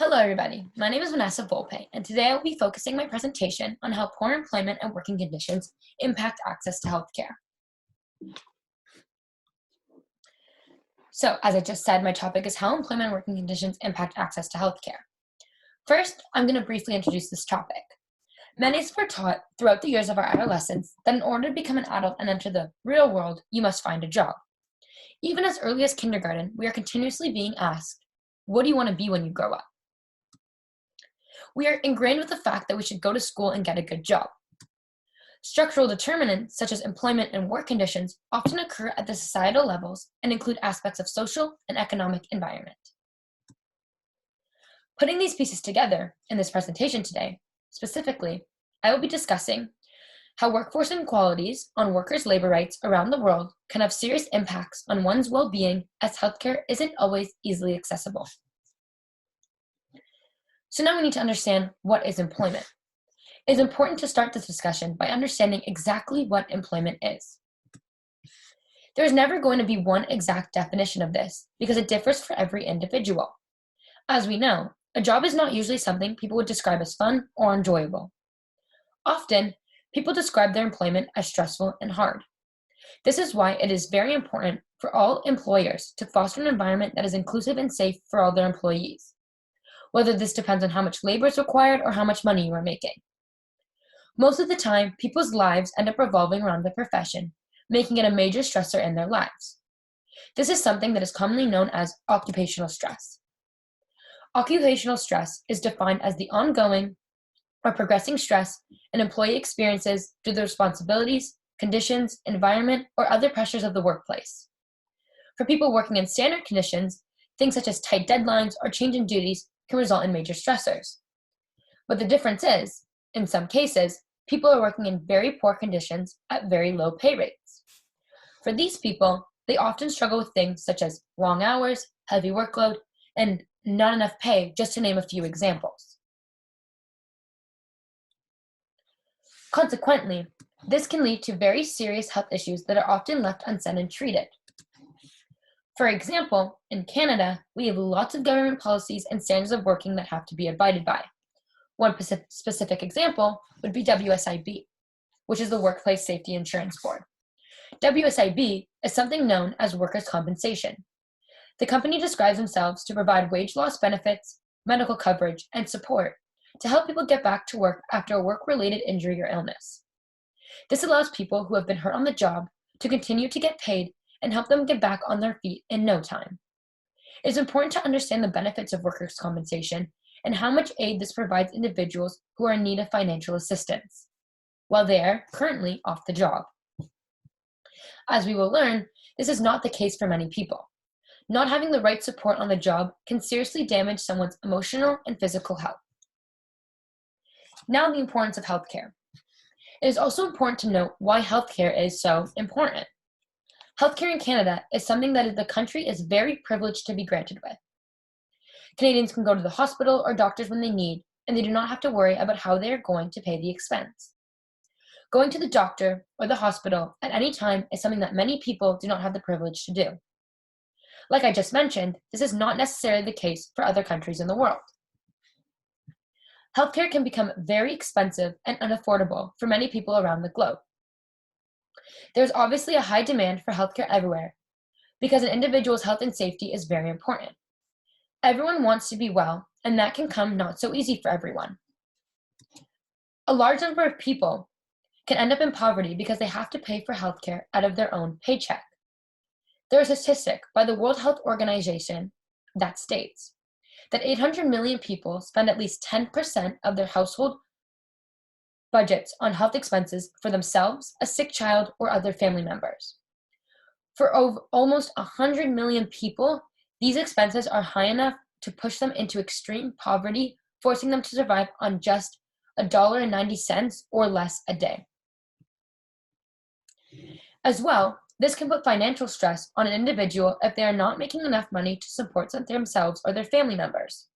Hello, everybody. My name is Vanessa Volpe, and today I will be focusing my presentation on how poor employment and working conditions impact access to healthcare. So, as I just said, my topic is how employment and working conditions impact access to healthcare. First, I'm going to briefly introduce this topic. Many of us were taught throughout the years of our adolescence that in order to become an adult and enter the real world, you must find a job. Even as early as kindergarten, we are continuously being asked, what do you want to be when you grow up? We are ingrained with the fact that we should go to school and get a good job. Structural determinants, such as employment and work conditions, often occur at the societal levels and include aspects of social and economic environment. Putting these pieces together in this presentation today, specifically, I will be discussing how workforce inequalities on workers' labor rights around the world can have serious impacts on one's well-being, as healthcare isn't always easily accessible. So now we need to understand what is employment. It is important to start this discussion by understanding exactly what employment is. There is never going to be one exact definition of this because it differs for every individual. As we know, a job is not usually something people would describe as fun or enjoyable. Often, people describe their employment as stressful and hard. This is why it is very important for all employers to foster an environment that is inclusive and safe for all their employees, whether this depends on how much labor is required or how much money you are making. Most of the time, people's lives end up revolving around the profession, making it a major stressor in their lives. This is something that is commonly known as occupational stress. Occupational stress is defined as the ongoing or progressing stress an employee experiences due to the responsibilities, conditions, environment, or other pressures of the workplace. For people working in standard conditions, things such as tight deadlines or change in duties can result in major stressors. But the difference is, in some cases, people are working in very poor conditions at very low pay rates. For these people, they often struggle with things such as long hours, heavy workload, and not enough pay, just to name a few examples. Consequently, this can lead to very serious health issues that are often left unsaid and treated. For example, in Canada, we have lots of government policies and standards of working that have to be abided by. One specific example would be WSIB, which is the Workplace Safety Insurance Board. WSIB is something known as workers' compensation. The company describes themselves to provide wage loss benefits, medical coverage, and support to help people get back to work after a work-related injury or illness. This allows people who have been hurt on the job to continue to get paid and help them get back on their feet in no time. It is important to understand the benefits of workers' compensation and how much aid this provides individuals who are in need of financial assistance, while they are currently off the job. As we will learn, this is not the case for many people. Not having the right support on the job can seriously damage someone's emotional and physical health. Now, the importance of healthcare. It is also important to note why healthcare is so important. Healthcare in Canada is something that the country is very privileged to be granted with. Canadians can go to the hospital or doctors when they need, and they do not have to worry about how they are going to pay the expense. Going to the doctor or the hospital at any time is something that many people do not have the privilege to do. Like I just mentioned, this is not necessarily the case for other countries in the world. Healthcare can become very expensive and unaffordable for many people around the globe. There's obviously a high demand for healthcare everywhere because an individual's health and safety is very important. Everyone wants to be well, and that can come not so easy for everyone. A large number of people can end up in poverty because they have to pay for healthcare out of their own paycheck. There is a statistic by the World Health Organization that states that 800 million people spend at least 10% of their household budgets on health expenses for themselves, a sick child, or other family members. For almost 100 million people, these expenses are high enough to push them into extreme poverty, forcing them to survive on just $1.90 or less a day. As well, this can put financial stress on an individual if they are not making enough money to support themselves or their family members.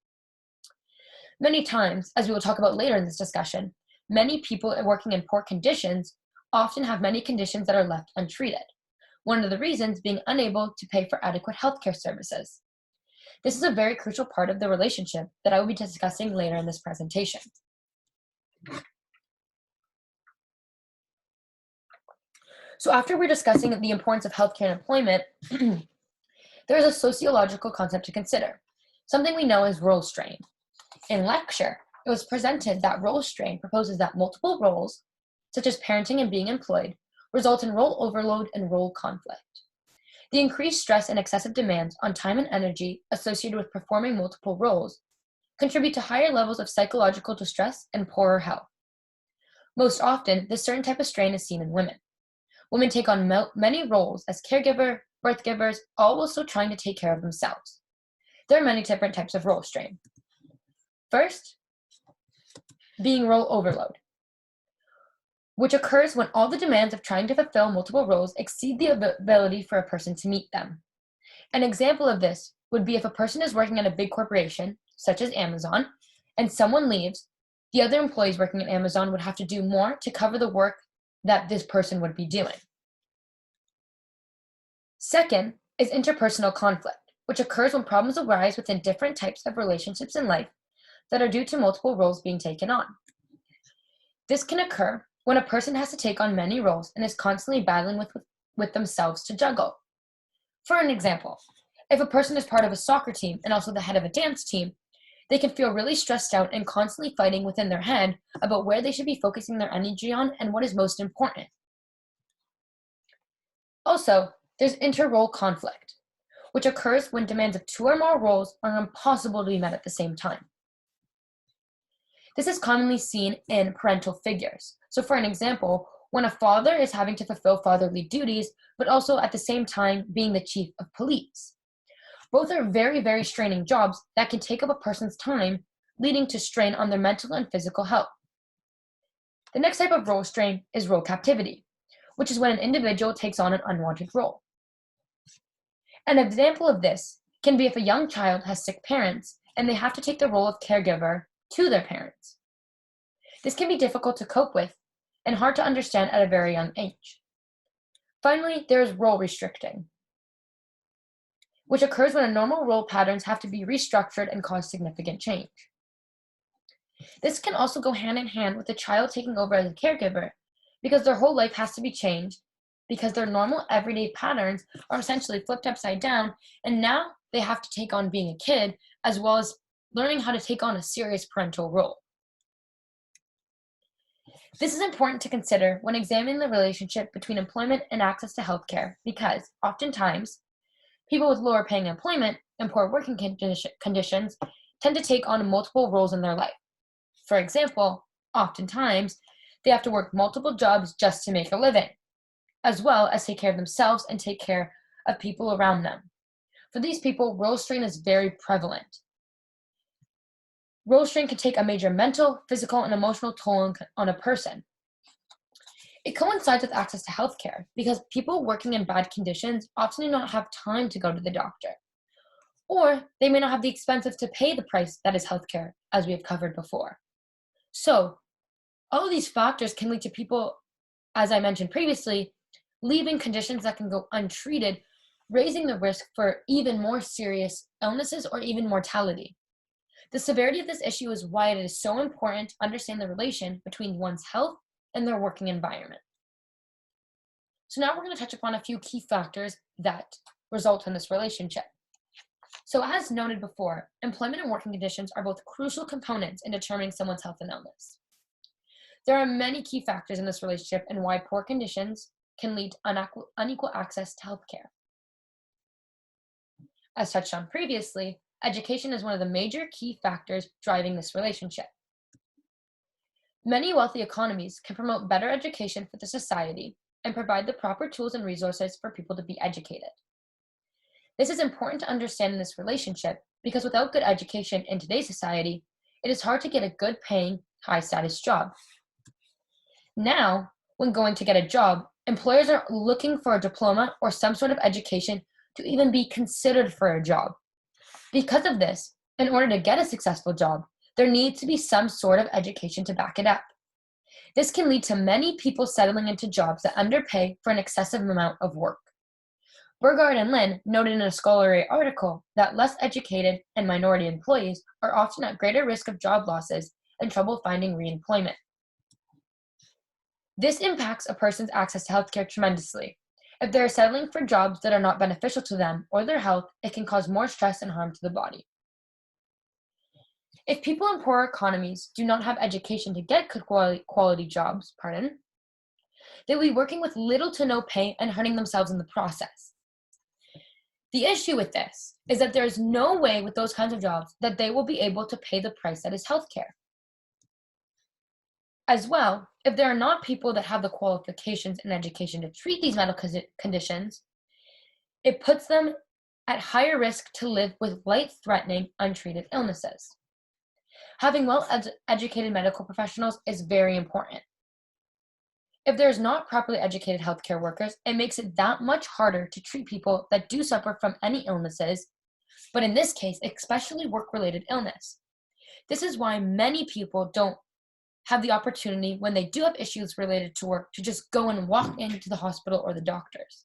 Many times, as we will talk about later in this discussion, many people working in poor conditions often have many conditions that are left untreated. One of the reasons being unable to pay for adequate healthcare services. This is a very crucial part of the relationship that I will be discussing later in this presentation. So after we're discussing the importance of healthcare and employment, there is a sociological concept to consider, something we know as role strain. In lecture, it was presented that role strain proposes that multiple roles, such as parenting and being employed, result in role overload and role conflict. The increased stress and excessive demands on time and energy associated with performing multiple roles contribute to higher levels of psychological distress and poorer health. Most often, this certain type of strain is seen in women. Women take on many roles as caregiver, birth givers, all while still trying to take care of themselves. There are many different types of role strain. First, being role overload, which occurs when all the demands of trying to fulfill multiple roles exceed the ability for a person to meet them. An example of this would be if a person is working at a big corporation, such as Amazon, and someone leaves, the other employees working at Amazon would have to do more to cover the work that this person would be doing. Second is interpersonal conflict, which occurs when problems arise within different types of relationships in life that are due to multiple roles being taken on. This can occur when a person has to take on many roles and is constantly battling with themselves to juggle. For an example, if a person is part of a soccer team and also the head of a dance team, they can feel really stressed out and constantly fighting within their head about where they should be focusing their energy on and what is most important. Also, there's inter-role conflict, which occurs when demands of 2 or more roles are impossible to be met at the same time. This is commonly seen in parental figures. So for an example, when a father is having to fulfill fatherly duties, but also at the same time being the chief of police. Both are very, very straining jobs that can take up a person's time, leading to strain on their mental and physical health. The next type of role strain is role captivity, which is when an individual takes on an unwanted role. An example of this can be if a young child has sick parents and they have to take the role of caregiver to their parents. This can be difficult to cope with and hard to understand at a very young age. Finally, there is role restricting, which occurs when normal role patterns have to be restructured and cause significant change. This can also go hand in hand with the child taking over as a caregiver because their whole life has to be changed because their normal everyday patterns are essentially flipped upside down, and now they have to take on being a kid as well as learning how to take on a serious parental role. This is important to consider when examining the relationship between employment and access to healthcare because oftentimes people with lower paying employment and poor working conditions tend to take on multiple roles in their life. For example, oftentimes they have to work multiple jobs just to make a living, as well as take care of themselves and take care of people around them. For these people, role strain is very prevalent. Role strain can take a major mental, physical, and emotional toll on a person. It coincides with access to healthcare because people working in bad conditions often do not have time to go to the doctor, or they may not have the expenses to pay the price that is healthcare, as we have covered before. So, all of these factors can lead to people, as I mentioned previously, leaving conditions that can go untreated, raising the risk for even more serious illnesses or even mortality. The severity of this issue is why it is so important to understand the relation between one's health and their working environment. So now we're going to touch upon a few key factors that result in this relationship. So as noted before, employment and working conditions are both crucial components in determining someone's health and illness. There are many key factors in this relationship and why poor conditions can lead to unequal access to healthcare. As touched on previously, education is one of the major key factors driving this relationship. Many wealthy economies can promote better education for the society and provide the proper tools and resources for people to be educated. This is important to understand in this relationship because without good education in today's society, it is hard to get a good paying, high status job. Now, when going to get a job, employers are looking for a diploma or some sort of education to even be considered for a job. Because of this, in order to get a successful job, there needs to be some sort of education to back it up. This can lead to many people settling into jobs that underpay for an excessive amount of work. Burgard and Lin noted in a scholarly article that less educated and minority employees are often at greater risk of job losses and trouble finding reemployment. This impacts a person's access to healthcare tremendously. If they are settling for jobs that are not beneficial to them or their health, it can cause more stress and harm to the body. If people in poorer economies do not have education to get good quality jobs, they will be working with little to no pay and hurting themselves in the process. The issue with this is that there is no way with those kinds of jobs that they will be able to pay the price that is healthcare. As well, if there are not people that have the qualifications and education to treat these medical conditions, it puts them at higher risk to live with life-threatening, untreated illnesses. Having well-educated medical professionals is very important. If there's not properly educated healthcare workers, it makes it that much harder to treat people that do suffer from any illnesses, but in this case, especially work-related illness. This is why many people don't have the opportunity when they do have issues related to work to just go and walk into the hospital or the doctors.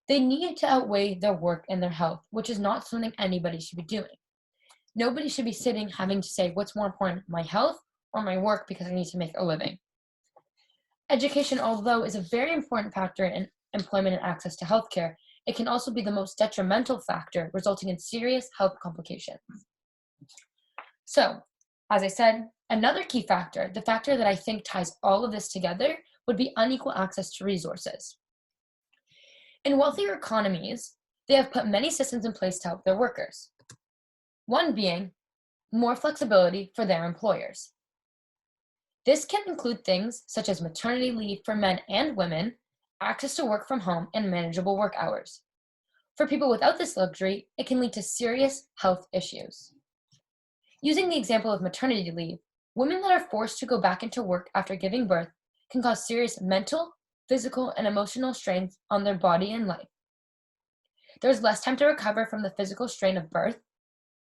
They need to outweigh their work and their health, which is not something anybody should be doing. Nobody should be sitting having to say, what's more important, my health or my work, because I need to make a living. Education, although is a very important factor in employment and access to healthcare, it can also be the most detrimental factor, resulting in serious health complications. So, as I said, another key factor, the factor that I think ties all of this together, would be unequal access to resources. In wealthier economies, they have put many systems in place to help their workers. One being more flexibility for their employers. This can include things such as maternity leave for men and women, access to work from home, and manageable work hours. For people without this luxury, it can lead to serious health issues. Using the example of maternity leave, women that are forced to go back into work after giving birth can cause serious mental, physical, and emotional strains on their body and life. There's less time to recover from the physical strain of birth,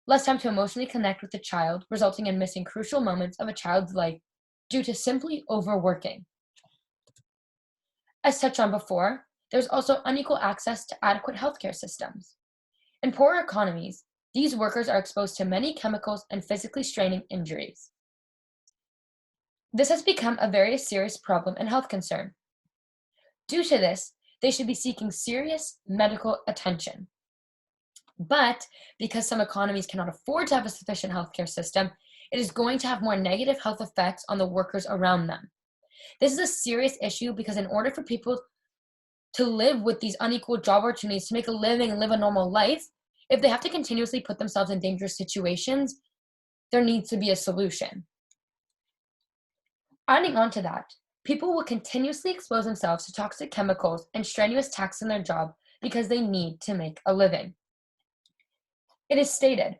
less time to emotionally connect with the child, resulting in missing crucial moments of a child's life due to simply overworking. As touched on before, there's also unequal access to adequate healthcare systems. In poorer economies, these workers are exposed to many chemicals and physically straining injuries. This has become a very serious problem and health concern. Due to this, they should be seeking serious medical attention. But because some economies cannot afford to have a sufficient healthcare system, it is going to have more negative health effects on the workers around them. This is a serious issue because in order for people to live with these unequal job opportunities, to make a living and live a normal life, if they have to continuously put themselves in dangerous situations, there needs to be a solution. Adding on to that, people will continuously expose themselves to toxic chemicals and strenuous tasks in their job because they need to make a living. It is stated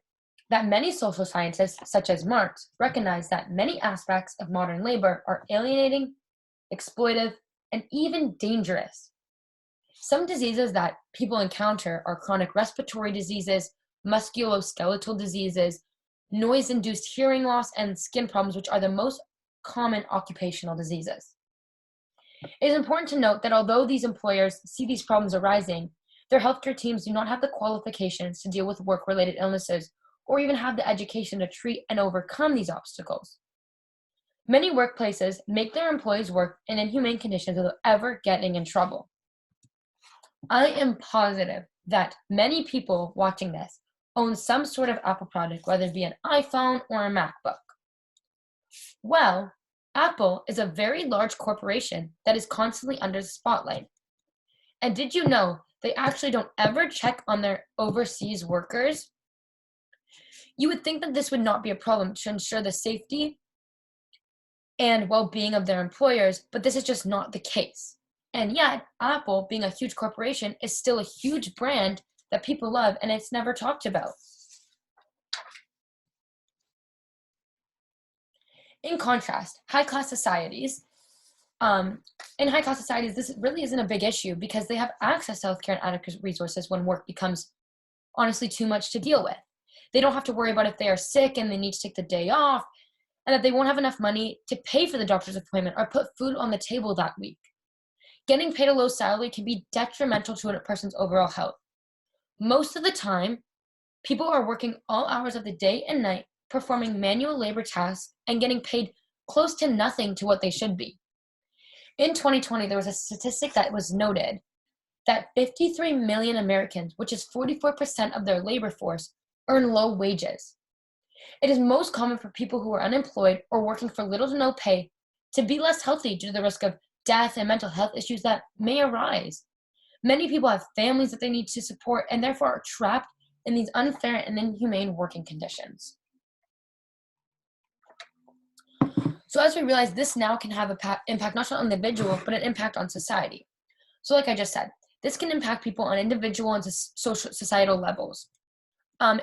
that many social scientists, such as Marx, recognize that many aspects of modern labor are alienating, exploitive, and even dangerous. Some diseases that people encounter are chronic respiratory diseases, musculoskeletal diseases, noise-induced hearing loss, and skin problems, which are the most common occupational diseases. It is important to note that although these employers see these problems arising, their healthcare teams do not have the qualifications to deal with work-related illnesses or even have the education to treat and overcome these obstacles. Many workplaces make their employees work in inhumane conditions without ever getting in trouble. I am positive that many people watching this own some sort of Apple product, whether it be an iPhone or a MacBook. Well, Apple is a very large corporation that is constantly under the spotlight. And did you know they actually don't ever check on their overseas workers? You would think that this would not be a problem to ensure the safety and well-being of their employers, but this is just not the case. And yet, Apple, being a huge corporation, is still a huge brand that people love, and it's never talked about. In contrast, high-class societies, this really isn't a big issue because they have access to healthcare and adequate resources when work becomes honestly too much to deal with. They don't have to worry about if they are sick and they need to take the day off, and that they won't have enough money to pay for the doctor's appointment or put food on the table that week. getting paid a low salary can be detrimental to a person's overall health. Most of the time, people are working all hours of the day and night, performing manual labor tasks and getting paid close to nothing to what they should be. In 2020, there was a statistic that was noted that 53 million Americans, which is 44% of their labor force, earn low wages. It is most common for people who are unemployed or working for little to no pay to be less healthy due to the risk of death and mental health issues that may arise. Many people have families that they need to support and therefore are trapped in these unfair and inhumane working conditions. So as we realize, this now can have an impact not just on the individual, but an impact on society. So like I just said, this can impact people on individual and societal levels.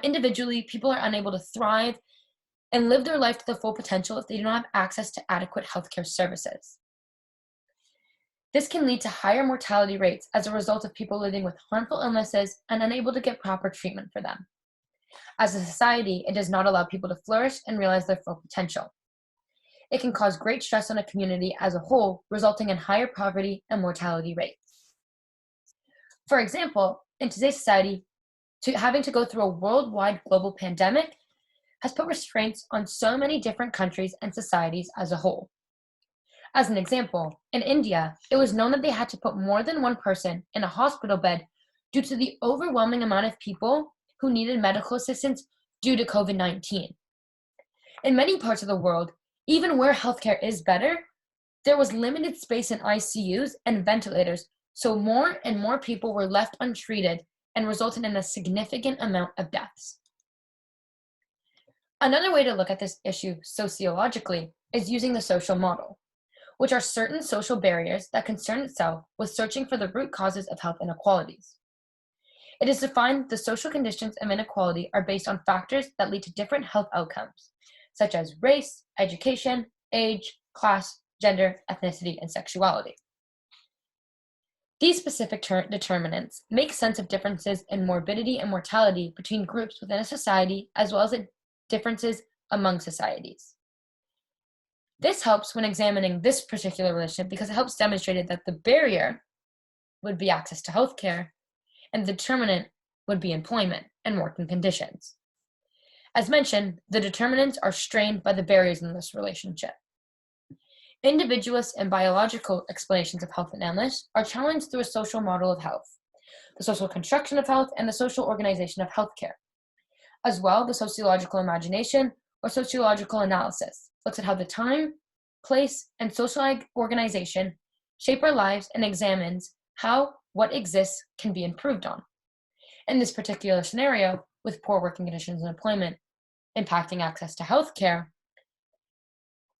Individually, people are unable to thrive and live their life to the full potential if they do not have access to adequate healthcare services. This can lead to higher mortality rates as a result of people living with harmful illnesses and unable to get proper treatment for them. As a society, it does not allow people to flourish and realize their full potential. It can cause great stress on a community as a whole, resulting in higher poverty and mortality rates. For example, in today's society, having to go through a worldwide global pandemic has put restraints on so many different countries and societies as a whole. As an example, in India, it was known that they had to put more than one person in a hospital bed due to the overwhelming amount of people who needed medical assistance due to COVID-19. In many parts of the world, even where healthcare is better, there was limited space in ICUs and ventilators, so more and more people were left untreated and resulted in a significant amount of deaths. Another way to look at this issue sociologically is using the social model, which are certain social barriers that concern itself with searching for the root causes of health inequalities. It is defined the social conditions of inequality are based on factors that lead to different health outcomes, such as race, education, age, class, gender, ethnicity, and sexuality. These specific determinants make sense of differences in morbidity and mortality between groups within a society, as well as differences among societies. This helps when examining this particular relationship because it helps demonstrate that the barrier would be access to healthcare, and the determinant would be employment and working conditions. As mentioned, the determinants are strained by the barriers in this relationship. Individualist and biological explanations of health and illness are challenged through a social model of health, the social construction of health, and the social organization of healthcare. As well, the sociological imagination or sociological analysis looks at how the time, place, and social organization shape our lives and examines how what exists can be improved on. In this particular scenario, with poor working conditions and employment impacting access to healthcare,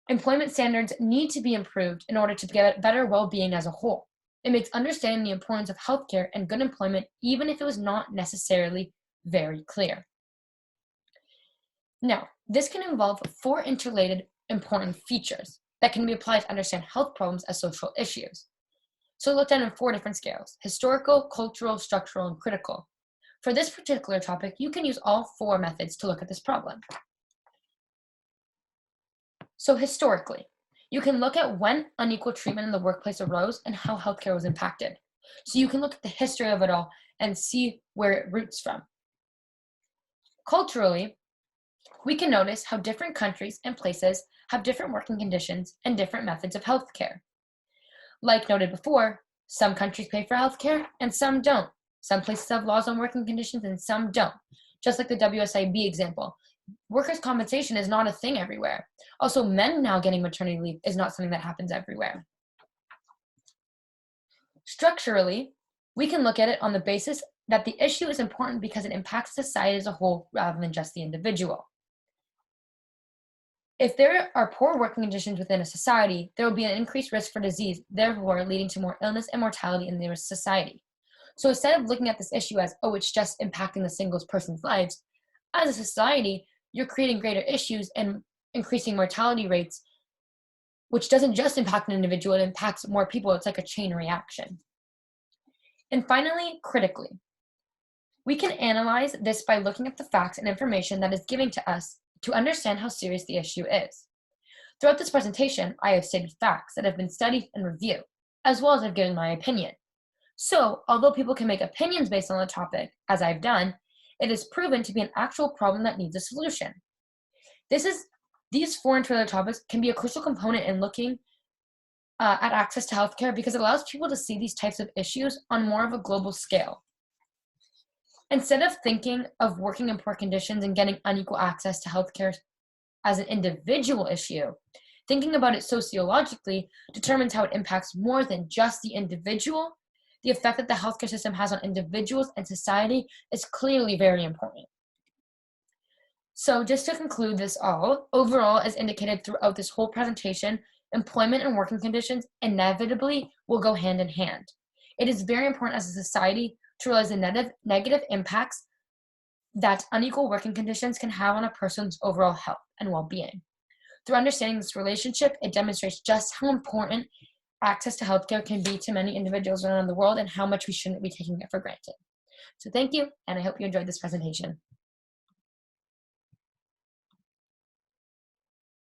employment standards need to be improved in order to get better well-being as a whole. It makes understanding the importance of healthcare and good employment even if it was not necessarily very clear. Now, this can involve 4 interrelated important features that can be applied to understand health problems as social issues. So looked at in 4 different scales: historical, cultural, structural, and critical. For this particular topic, you can use all 4 methods to look at this problem. So historically, you can look at when unequal treatment in the workplace arose and how healthcare was impacted. So you can look at the history of it all and see where it roots from. Culturally, we can notice how different countries and places have different working conditions and different methods of healthcare. Like noted before, some countries pay for healthcare and some don't. Some places have laws on working conditions and some don't. Just like the WSIB example, workers' compensation is not a thing everywhere. Also, men now getting maternity leave is not something that happens everywhere. Structurally, we can look at it on the basis that the issue is important because it impacts society as a whole rather than just the individual. If there are poor working conditions within a society, there will be an increased risk for disease, therefore leading to more illness and mortality in the society. So instead of looking at this issue as, oh, it's just impacting the single person's lives, as a society, you're creating greater issues and increasing mortality rates, which doesn't just impact an individual, it impacts more people. It's like a chain reaction. And finally, critically, we can analyze this by looking at the facts and information that is given to us to understand how serious the issue is. Throughout this presentation, I have stated facts that have been studied and reviewed. as well as I've given my opinion. So, although people can make opinions based on the topic, as I've done, it is proven to be an actual problem that needs a solution. These four internal topics can be a crucial component in looking at access to healthcare because it allows people to see these types of issues on more of a global scale. Instead of thinking of working in poor conditions and getting unequal access to healthcare as an individual issue, thinking about it sociologically determines how it impacts more than just the individual. The effect that the healthcare system has on individuals and society is clearly very important. So just to conclude this all, overall, as indicated throughout this whole presentation, employment and working conditions inevitably will go hand in hand. It is very important as a society to realize the negative impacts that unequal working conditions can have on a person's overall health and well-being. Through understanding this relationship, it demonstrates just how important access to healthcare can be to many individuals around the world and how much we shouldn't be taking it for granted. So thank you, and I hope you enjoyed this presentation.